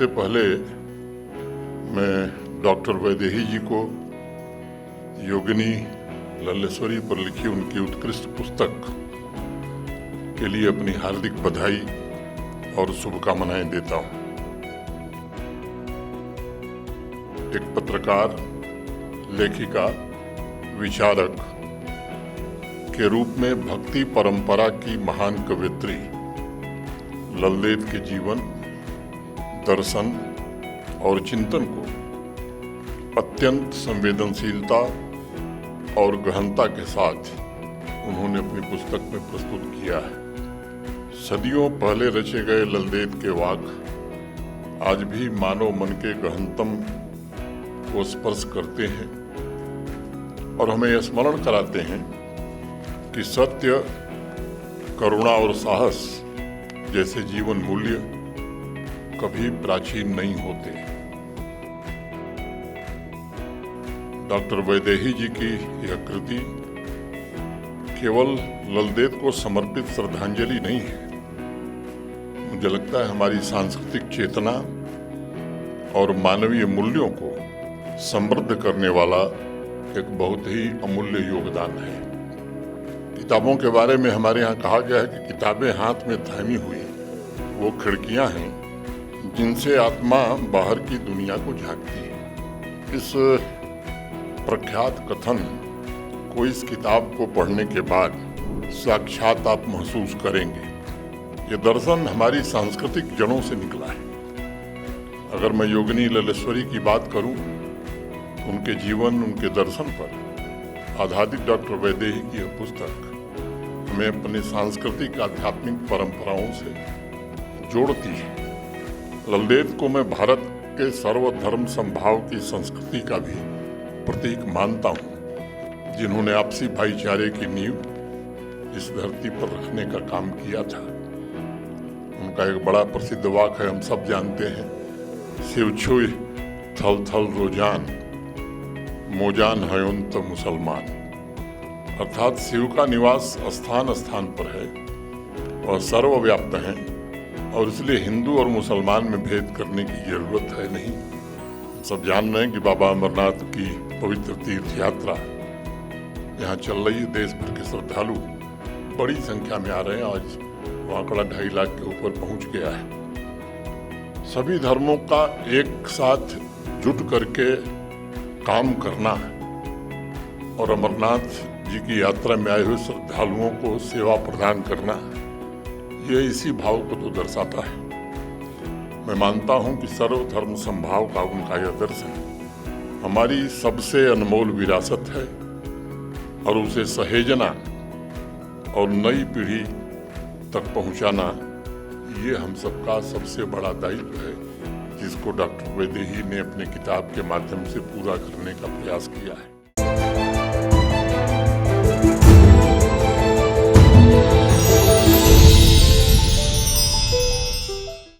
सबसे पहले मैं डॉक्टर वैदेही जी को योगिनी लल्लेश्वरी पर लिखी उनकी उत्कृष्ट पुस्तक के लिए अपनी हार्दिक बधाई और शुभकामनाएं देता हूं। एक पत्रकार, लेखिका, विचारक के रूप में भक्ति परंपरा की महान कवयित्री ललदेव के जीवन, दर्शन और चिंतन को अत्यंत संवेदनशीलता और गहनता के साथ उन्होंने अपनी पुस्तक में प्रस्तुत किया है। सदियों पहले रचे गए ललदेव के वाक आज भी मानव मन के गहनतम को स्पर्श करते हैं और हमें यह स्मरण कराते हैं कि सत्य, करुणा और साहस जैसे जीवन मूल्य कभी प्राचीन नहीं होते। डॉक्टर वैदेही जी की यह कृति केवल ललदेव को समर्पित श्रद्धांजलि नहीं है, मुझे लगता है हमारी सांस्कृतिक चेतना और मानवीय मूल्यों को समृद्ध करने वाला एक बहुत ही अमूल्य योगदान है। किताबों के बारे में हमारे यहाँ कहा गया है कि किताबें हाथ में थामी हुई वो खिड़कियां हैं जिनसे आत्मा बाहर की दुनिया को झांकती है। इस प्रख्यात कथन को इस किताब को पढ़ने के बाद साक्षात आप महसूस करेंगे। ये दर्शन हमारी सांस्कृतिक जड़ों से निकला है। अगर मैं योगिनी लल्लेश्वरी की बात करूं, उनके जीवन, उनके दर्शन पर आधारित डॉक्टर वैदेही की यह पुस्तक हमें अपने सांस्कृतिक आध्यात्मिक परंपराओं से जोड़ती है। ललदेव को मैं भारत के सर्वधर्म समभाव की संस्कृति का भी प्रतीक मानता हूँ, जिन्होंने आपसी भाईचारे की नींव इस धरती पर रखने का काम किया था। उनका एक बड़ा प्रसिद्ध वाक्य है, हम सब जानते हैं, शिव छुई थल थल रोजान, मोजान हयोन तो मुसलमान। अर्थात शिव का निवास स्थान स्थान पर है और सर्वव्याप्त है और इसलिए हिंदू और मुसलमान में भेद करने की जरूरत है नहीं। सब जान रहे हैं कि बाबा अमरनाथ की पवित्र तीर्थ यात्रा यहाँ चल रही है। देश भर के श्रद्धालु बड़ी संख्या में आ रहे हैं। आज वो आंकड़ा 2.5 लाख के ऊपर पहुंच गया है। सभी धर्मों का एक साथ जुट करके काम करना और अमरनाथ जी की यात्रा में आए हुए श्रद्धालुओं को सेवा प्रदान करना, ये इसी भाव को तो दर्शाता है। मैं मानता हूं कि सर्वधर्म समभाव का उनका यह दर्शन हमारी सबसे अनमोल विरासत है और उसे सहेजना और नई पीढ़ी तक पहुंचाना, ये हम सबका सबसे बड़ा दायित्व है, जिसको डॉक्टर वैदेही ने अपने किताब के माध्यम से पूरा करने का प्रयास किया है।